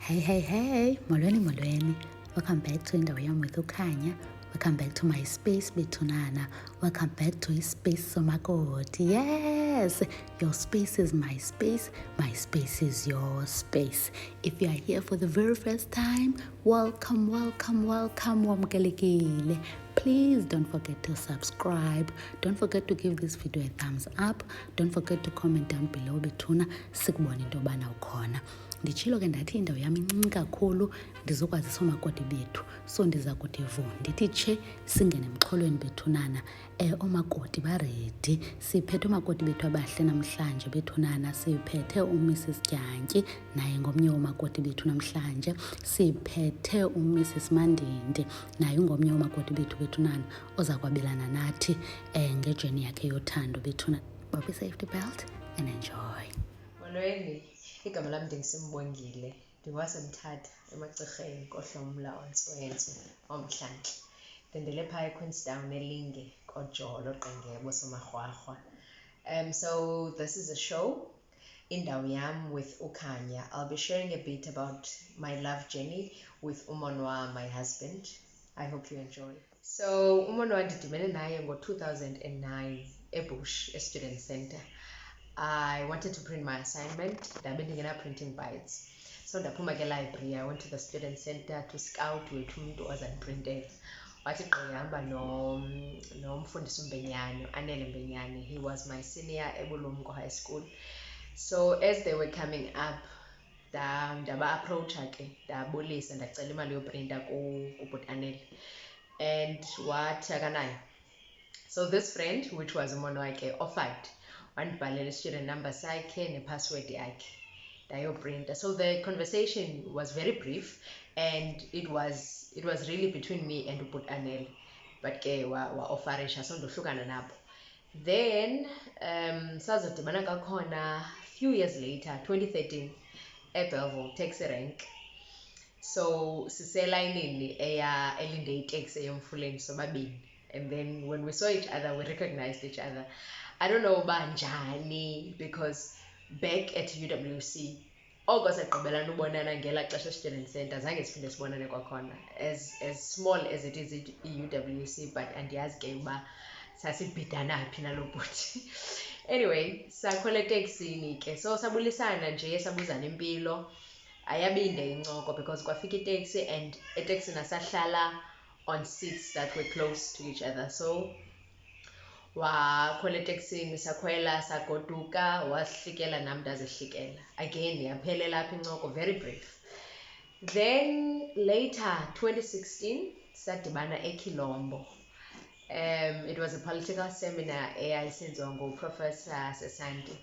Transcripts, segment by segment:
Hey, molweni. Welcome back to Ndawoyam with uKhanya. Welcome back to my space, Betunana. Welcome back to his space, Omakoti. Yes, your space is my space is your space. If you are here for the very first time, welcome. Wamukelekile. Please don't forget to subscribe. Don't forget to give this video a thumbs up. Don't forget to comment down below Betuna sikubona into bana ukhona. Ndichilo ke ndathi indawo yami incinci kakhulu ndizokwazisa omakoti bethu, so ndiza kuthi vu ndithi tshe singene emxholweni bethunana. Omakoti baredi, siphethe omakoti bethu abahle namhlanje bethunana. Siphethe uMrs Dyantyisi, naye ngomnye womakoti bethu namhlanje. Siphethe uMrs Mandindi, naye ngomnye womakoti bethu bethunana oza kwabelana nathi ngejeni yakhe yothando bethuna. Bobby safety belt and enjoy. Molweni, igama lam ndingisimbongile, ndingwasemthatha emagcirheni kohlomla ontswentsu omhlantle. Ndendele phaa eQueenstown elinge kojolo qengebo somarhwarhwa. So this is a show, Ndawoyam with uKhanya. I'll be sharing a bit about my love journey with umonwa, my husband. I hope you enjoy. So umonwa ndidibene naye ngo-2009 eBush, e-student center. I wanted to print my assignment. Ndabe ndingena-printing bites. So ndaphuma ke library. I went to the student center to scout wethu umuntu ozandiprintela. Wathi gqihamba nomfundisi uMbenyane, Anele Mbenyane. He was my senior eBulumko High School. So as they were coming up, ndaba-approacha ke, ndabulisa, ndacela imali yoprinta kubhuti Anele. And wathi akanayo. So this friend, which was umono wakhe, offered wandibhalela student number sakhe nepassword yakhe ndayoprinta. So the conversation was very brief, and it was really between me and ubhuti Anele, but ke wa-offerisha, so ndohlukana nabo. Then sazodibana kakhona few years later, 2013, eBelleville taxi rank. So siselayinini elinde itaxi eyomfuleni sobabini. And then when we saw each other, we recognized each other. I don't know banjani, because back at UWC, oko sagqibelana ubonana ngelaa xesha student center, zange siphinde sibonane kwakhona. As small as it is UWC, but andiyazi ke uba sasibhidana phi nalo bhuti. Anyway, sakhwela eteksini ke, so sabulisana nje, sabuzana impilo. Ayabinde incoko because kwafika iteksi, and eteksini sahlala on seats that were close to each other. So wakhwela eteksini, sakhwela, sagoduka, wasihlikela nam ndazihlikela. Again, yaphelela apha incoko, very brief. Then later, 2016, sadibana eKilombo. It was a political seminar eyayisenziwa nguProfessor Sesandi.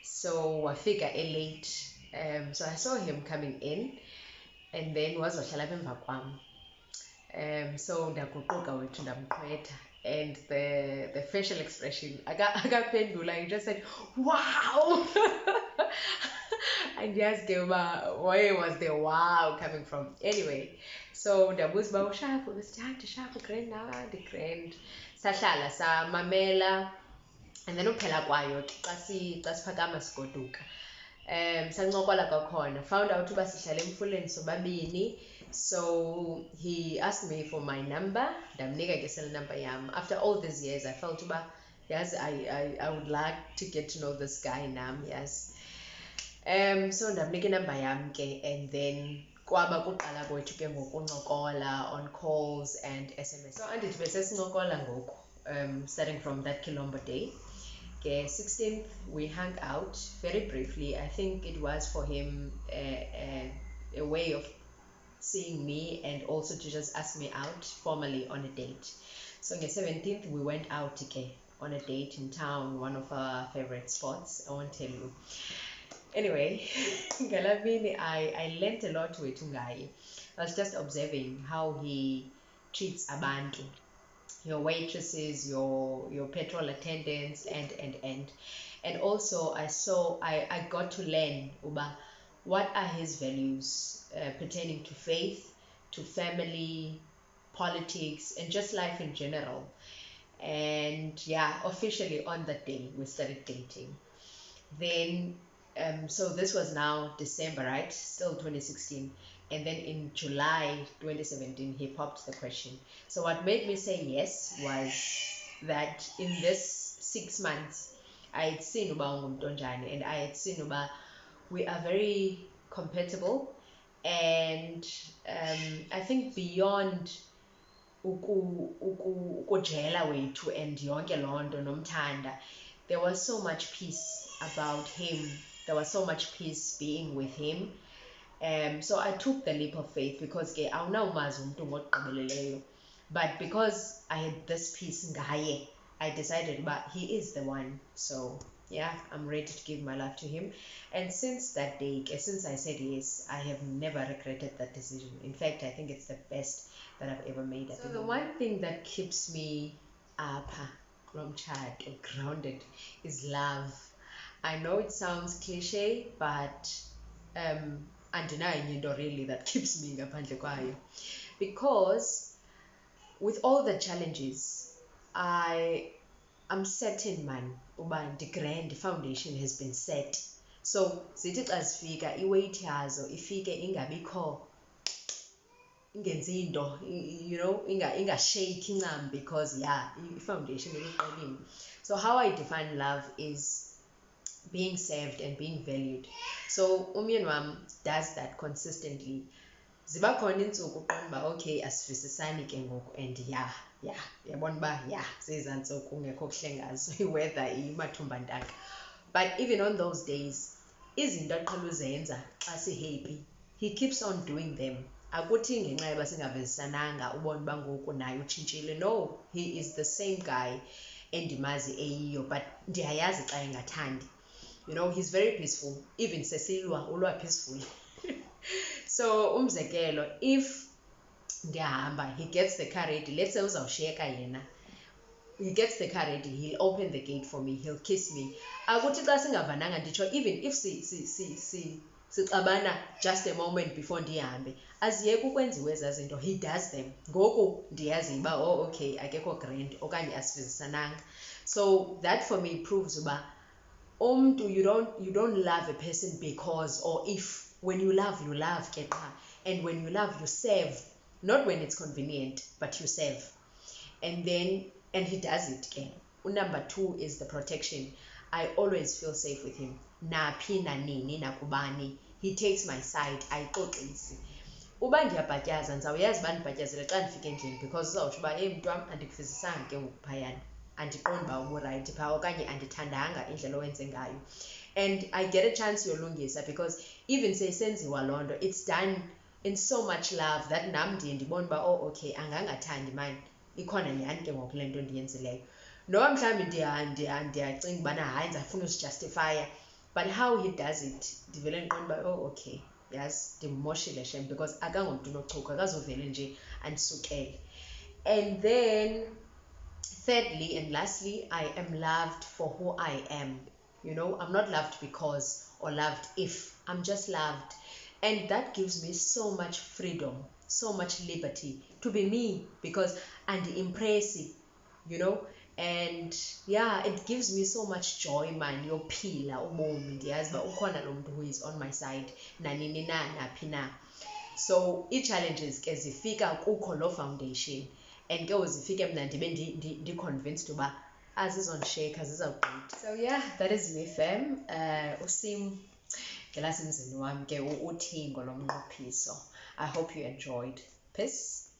So wafika late. So I saw him coming in, and then wazohlala apha emva kwam. So ndaguquka wethu ndamqwetha, and the facial expression akaphendula, he just said wow. And yes, where was the wow coming from? Anyway, so ndabuza uba usharp, besithatha sharp, grand now, the grand. Sahlala samamela, and then uphela kwayo xa siphakama sigoduka. Sancokola kakhona, found out uba sihlala emfuleni sobabini. So he asked me for my number, ndamnika ke cell number yam. After all these years, I felt uba yes, I would like to get to know this guy nam, yes. So ndamnika inumber yam ke, and then kwaba kuqala kwethu ke ngokuncokola on calls and SMS. So andithi besesincokola ngoku, starting from that Kilombo day. Okay, 16th we hung out very briefly. I think it was for him a way of seeing me, and also to just ask me out formally on a date. So on the 17th we went out again on a date in town, one of our favorite spots. I won't tell you. Anyway, I learned a lot with Tungai. I was just observing how he treats abantu, your waitresses, your petrol attendants, and also I got to learn about what are his values pertaining to faith, to family, politics, and just life in general. And yeah, officially on that day we started dating. Then So this was now December, right? Still 2016. And then in July 2017, he popped the question. So what made me say yes was that in this 6 months, I had seen Uba Ngumtonjani, and I had seen Uba we are very compatible, and I think beyond ukujela wethu and yonke loo nto nomthanda, there was so much peace about him, there was so much peace being with him. So I took the leap of faith because ke awunawumazi umntu ngokugqibeleleyo, but because I had this peace ngaye, I decided about he is the one. So yeah, I'm ready to give my life to him. And since that day, since I said yes, I have never regretted that decision. In fact, I think it's the best that I've ever made. So the one thing that keeps me up, grounded, is love. I know it sounds cliche, but andinayo into really that keeps me ngaphandle kwayo, because with all the challenges, I'm certain man uba the grand foundation has been set. So zithi xa zifika iweight yazo ifike ingabikho, ingenzi into, ingashake incam, because yeah, i-foundation iluqelile. So how I define love is being served and being valued. So umyeni wam does that consistently. Ziba khona iintsuku uqonda uba okay asivisisani ke ngoku, and yabona uba zezaa ntsuku kungekho kuhle ngazo, iweather imathumbantaka. But even on those days, izinto aqhela uzenza xa si-happy, he keeps on doing them. Akuthi ngenxa yoba singavezisananga ubona uba ngoku naye utshintshile. No, he is the same guy endimazi eyiyo, but ndiyayazi xa engathandi. He's very peaceful. Even sesilwa ulwa peacefully. So umzekelo, if ndiyahamba, he gets the car ready, let's say uzawushiyeka yena, he gets the car ready, he'll open the gate for me, he'll kiss me. Akuthi xa singavananga nditsho, even if sixabana just a moment before ndihambe, aziyeke ukwenziwe ezaa zinto, he does them. Ngoku ndiyazi uba okay akekho grand okanye asivizisananga. So that for me proves uba you don't love a person because, or if. When you love ke qha, and when you love you serve, not when it's convenient, but you serve. And he does it ke. Number 2 is the protection. I always feel safe with him. Naphi nanini nakubani, he takes my side, ayixoxisi. Uba ndiyabhatyaza ndizawuyazi uba ndibhatyazele xa ndifika endlini, because uzawutsho uba mntwam andikuvisisanga ke ngoku phayana, andiqondi uba uburayithi phaa okanye andithandanga indlela owenze ngayo. And I get a chance yolungisa, because even seyisenziwa loo nto, it's done in so much love that nam ndiye ndibone uba okay angangathandi mani, ikhona nyhani ke ngoku le nto ndiyenzileyo. Noba mhlawumbi ndiyacinga ubana hayi ndizafuna usijustifya, but how he does it ndivele ndiqonda uba okay yazi ndimmoshile shem, because akangomntu unochuka, akazovele nje andisukele. And then thirdly and lastly, I am loved for who I am. I'm not loved because, or loved if, I'm just loved. And that gives me so much freedom, so much liberty to be me, because I'm impressive, and yeah, it gives me so much joy man, yophila ubomi, ndiyazi uba ukhona lo mntu who is on my side nanini na naphi na. So ii-challenges ke zifika kukho loo foundation, and ke zifike mna ndibe ndi-convinced uba azizondisheka zizawugqitha. So yeah, that is me fam. Usim ngelasemzini wam ke uthingo lomnqophiso. I hope you enjoyed. Peace.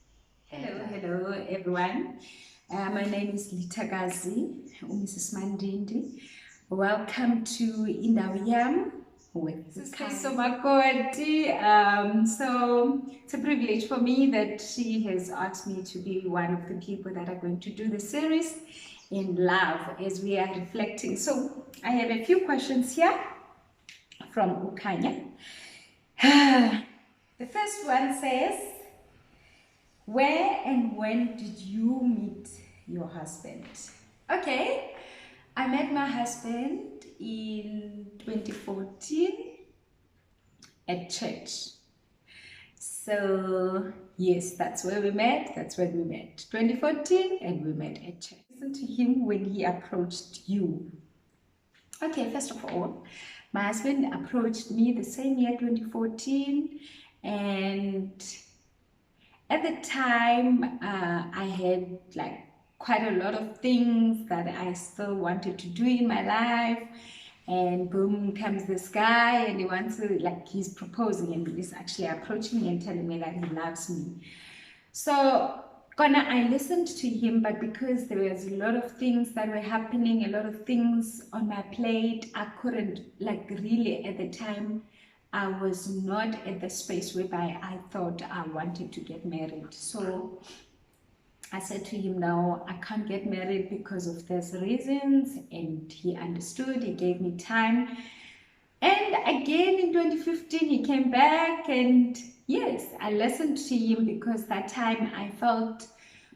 Hello everyone. My name is Litagazi, Mrs. Mandindi. Welcome to Ndawoyam with Omakoti. So it's a privilege for me that she has asked me to be one of the people that are going to do the series in love as we are reflecting. So I have a few questions here from uKhanya. The first one says, where and when did you meet your husband? Okay, I met my husband in 2014 at church. So yes, that's where we met. That's when we met. 2014, and we met at church. Listen to him when he approached you. Okay, first of all, My husband approached me the same year, 2014, and at the time, I had like quite a lot of things that I still wanted to do in my life. And boom comes this guy, and he wants to, like, he's proposing and he's actually approaching me and telling me that he loves me. So I listened to him, but because there was a lot of things that were happening, a lot of things on my plate, I couldn't, like, really at the time, I was not at the space whereby I thought I wanted to get married. So I said to him, no, I can't get married because of these reasons. And he understood, he gave me time. And again in 2015, he came back, and yes, I listened to him because that time I felt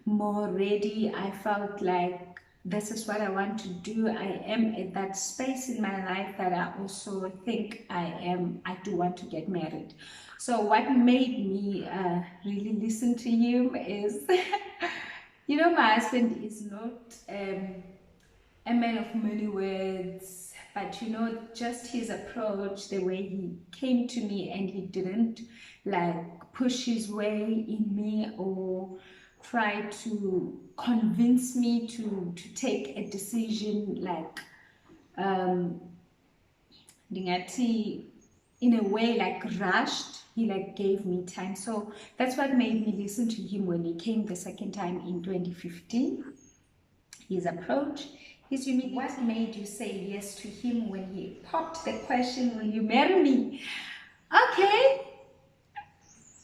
more ready. I felt like this is what I want to do. I am at that space in my life that I also think I do want to get married. So what made me really listen to him is, you know, my husband is not a man of many words, but you know, just his approach, the way he came to me, and he didn't like push his way in me or try to convince me to take a decision, like in a way like rushed. He like gave me time. So that's what made me listen to him when he came the second time in 2015. His approach, his humility. What made you say yes to him when he popped the question, will you marry me? Okay,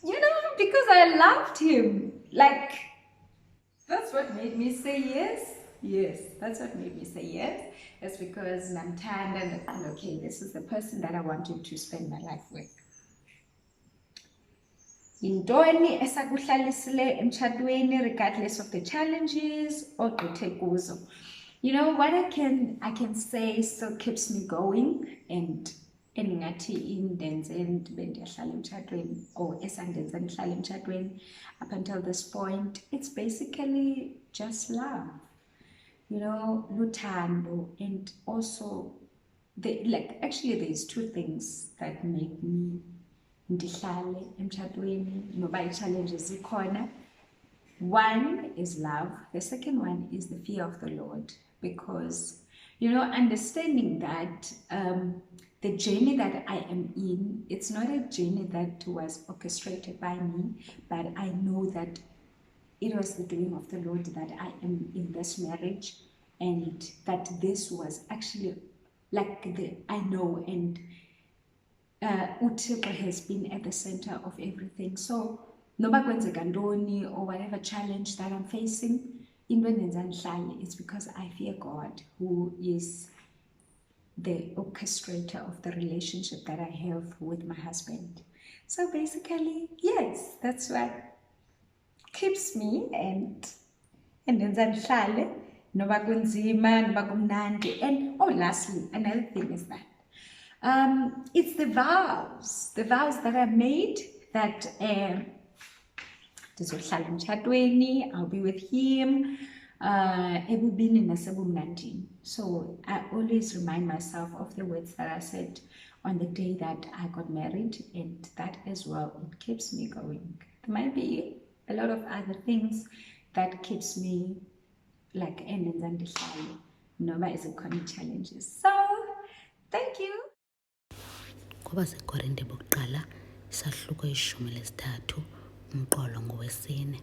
you know, because I loved him. Like, that's what made me say yes. Yes, that's what made me say yes. It's because I'm tired and okay, this is the person that I wanted to spend my life with. Yintoni esakuhlalisile emshadweni regardless of the challenges ogqithe kuzo? You know what I can say still keeps me going, and engathi indenze ndibe ndiyahlala emshadweni, or esandenza ndihlala emshadweni up until this point, it's basically just love. You know, luthando. And also actually there's two things that make me ndihlale emshadweni noba challenges zikhona. One is love. The second one is the fear of the Lord, because, you know, understanding that the journey that I am in, it's not a journey that was orchestrated by me, but I know that it was the doing of the Lord that I am in this marriage, and that this was actually like I know, and uThixo has been at the center of everything. So noba kwenzeka ntoni or whatever challenge that I'm facing, into endenza ndihlale, it's because I fear God, who is the orchestrator of the relationship that I have with my husband. So basically, yes, that's what keeps me, and endenza ndihlale noba kunzima noba kumnandi. And lastly, another thing is that it's the vows that I've made, that ndizohlala emtshatweni, I'll be with him ebubini nasebumnandini. So I always remind myself of the words that I said on the day that I got married, and that as well, it keeps me going. There might be a lot of other things that keeps me like endenza ndihlale noba zikhona challenges. So thank you. Ngoba sekorinte bokuqala isahluko 13 umqolo ngowesine.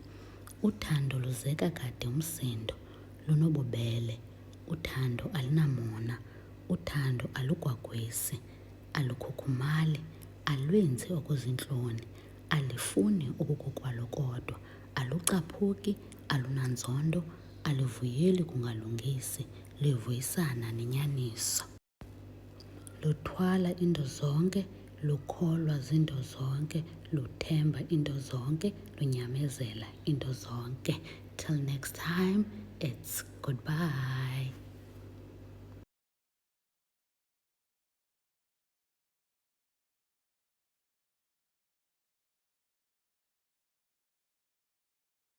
Uthando luzeka kade umsindo, lunobubele. Uthando alinamona. Uthando alugwagwisi, alukhukhumali, alwenzi okuzintloni, alifuni okukokwalo kodwa, alucaphuki, alunanzondo, alivuyeli kungalungisi, livuyisana nenyaniso. Luthwala into zonke, lukholwa zinto zonke, luthemba into zonke, lunyamezela into zonke. Till next time, it's goodbye.